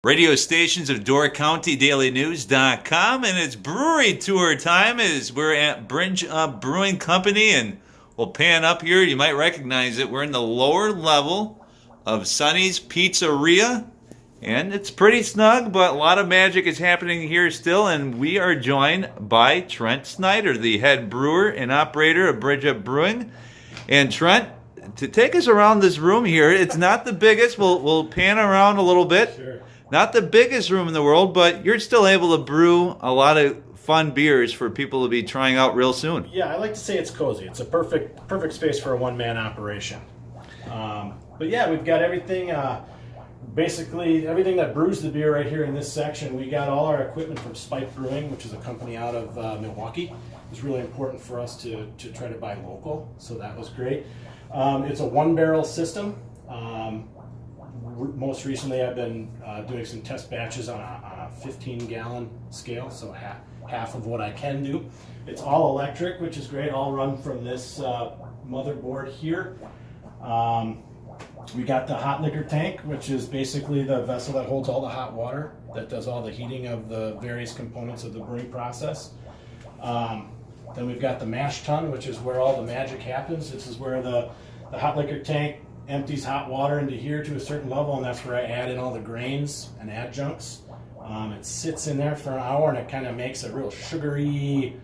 Radio stations of Door County DailyNews.com, and it's brewery tour time as we're at Bringe Up Brewing Company, and we'll pan up here. You might recognize it. We're in the lower level of Sonny's Pizzeria, and it's pretty snug, but a lot of magic is happening here still, and we are joined by Trent Snyder, the head brewer and operator of Bringe Up Brewing. And Trent, to take us around this room here, it's not the biggest. We'll pan around a little bit. Sure. Not the biggest room in the world, but you're still able to brew a lot of fun beers for people to be trying out real soon. Yeah, I like to say it's cozy. It's a perfect space for a one-man operation. But yeah, we've got everything, basically everything that brews the beer right here in this section. We got all our equipment from Spike Brewing, which is a company out of Milwaukee. It was really important for us to try to buy local, so that was great. It's a one-barrel system. Most recently, I've been doing some test batches on a 15-gallon scale, so half of what I can do. It's all electric, which is great. All run from this motherboard here. We got the hot liquor tank, which is basically the vessel that holds all the hot water, that does all the heating of the various components of the brewing process. Then we've got the mash tun, which is where all the magic happens. This is where the hot liquor tank empties hot water into here to a certain level, and that's where I add in all the grains and adjuncts. It sits in there for an hour, and it kind of makes a real sugary,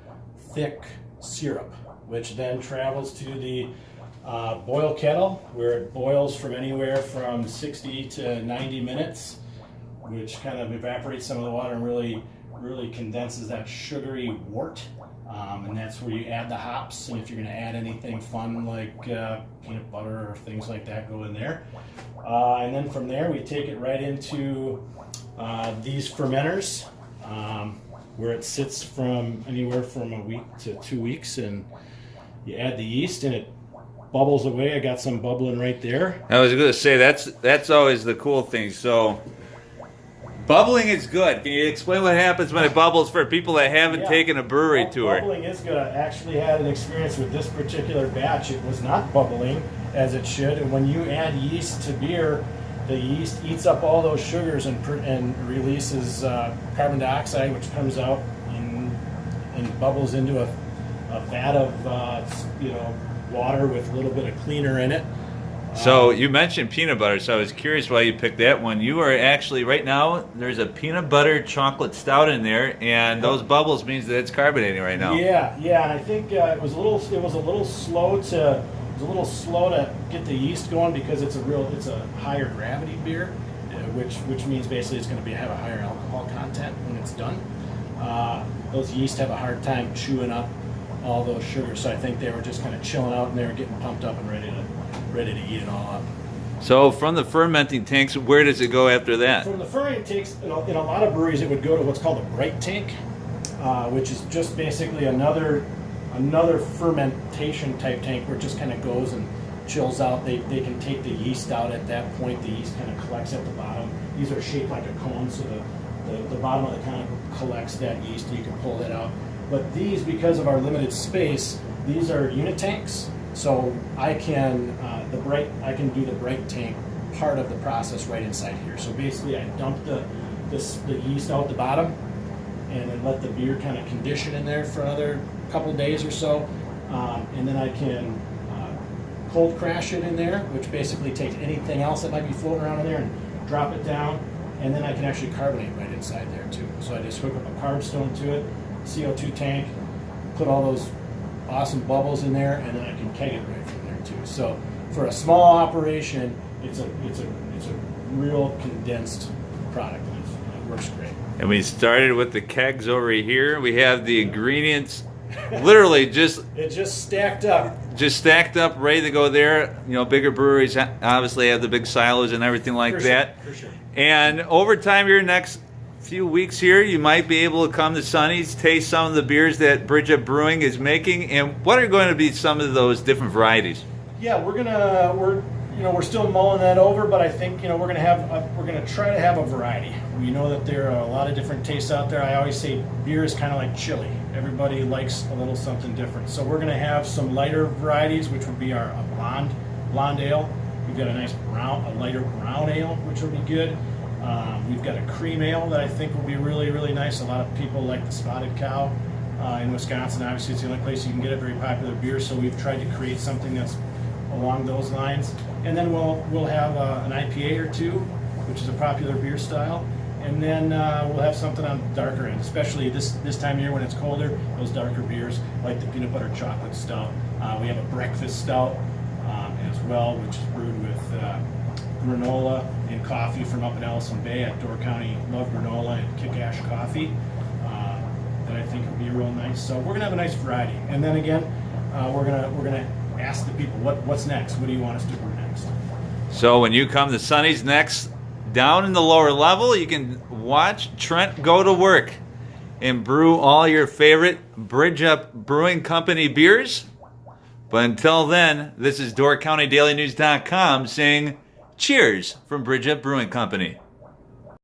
thick syrup, which then travels to the boil kettle, where it boils from anywhere from 60 to 90 minutes, which kind of evaporates some of the water and really condenses that sugary wort. And that's where you add the hops, and if you're going to add anything fun like peanut butter or things like that, go in there. And then from there we take it right into these fermenters, where it sits from anywhere from a week to 2 weeks, and you add the yeast and it bubbles away. I got some bubbling right there. I was going to say, that's always the cool thing. So bubbling is good. Can you explain what happens when it bubbles for people that haven't taken a brewery tour? Bubbling is good. I actually had an experience with this particular batch. It was not bubbling as it should. And when you add yeast to beer, the yeast eats up all those sugars and releases carbon dioxide, which comes out and bubbles into a vat of water with a little bit of cleaner in it. So you mentioned peanut butter, so I was curious why you picked that one. You are actually, right now, there's a peanut butter chocolate stout in there, and those bubbles means that it's carbonating right now. Yeah, and I think it was a little slow to get the yeast going, because it's a higher gravity beer, which means basically it's going to have a higher alcohol content when it's done. Those yeast have a hard time chewing up all those sugars, so I think they were just kind of chilling out, and they were getting pumped up and ready to eat it all up. So from the fermenting tanks, where does it go after that? From the fermenting tanks, in a lot of breweries, it would go to what's called a bright tank, which is just basically another fermentation type tank, where it just kind of goes and chills out. They can take the yeast out at that point. The yeast kind of collects at the bottom. These are shaped like a cone, so the bottom of the cone collects that yeast, and you can pull that out. But these, because of our limited space, these are unit tanks. So I can do the bright tank part of the process right inside here. So basically, I dump the yeast out the bottom, and then let the beer kind of condition in there for another couple of days or so, and then I can cold crash it in there, which basically takes anything else that might be floating around in there and drop it down, and then I can actually carbonate right inside there too. So I just hook up a carb stone to it, CO2 tank, put all those awesome bubbles in there, and then I can keg it right from there too. So for a small operation, it's a real condensed product. It works great. And we started with the kegs over here. We have the ingredients literally just stacked up. Just stacked up, ready to go there. Bigger breweries obviously have the big silos and everything like that. For sure. And over time here, next few weeks here, you might be able to come to Sonny's, taste some of the beers that Bringe Up Brewing is making. And what are going to be some of those different varieties? Yeah, we're still mulling that over, but I think we're gonna try to have a variety. We know that there are a lot of different tastes out there. I always say beer is kind of like chili. Everybody likes a little something different. So we're gonna have some lighter varieties, which would be our blonde ale. We've got a nice a lighter brown ale, which will be good. We've got a cream ale that I think will be really, really nice. A lot of people like the Spotted Cow in Wisconsin. Obviously, it's the only place you can get a very popular beer, so we've tried to create something that's along those lines. And then we'll have an IPA or two, which is a popular beer style. And then we'll have something on the darker end, especially this time of year when it's colder, those darker beers, like the peanut butter chocolate stout. We have a breakfast stout as well, which is brewed with granola and coffee from up in Allison Bay at Door County. Love granola and kick-ash coffee that I think will be real nice. So we're gonna have a nice variety. And then again, we're gonna ask the people what's next. What do you want us to brew next? So when you come to Sonny's next, down in the lower level, you can watch Trent go to work and brew all your favorite Bridge Up Brewing Company beers. But until then, this is DoorCountyDailyNews.com saying cheers from Bridge Up Brewing Company.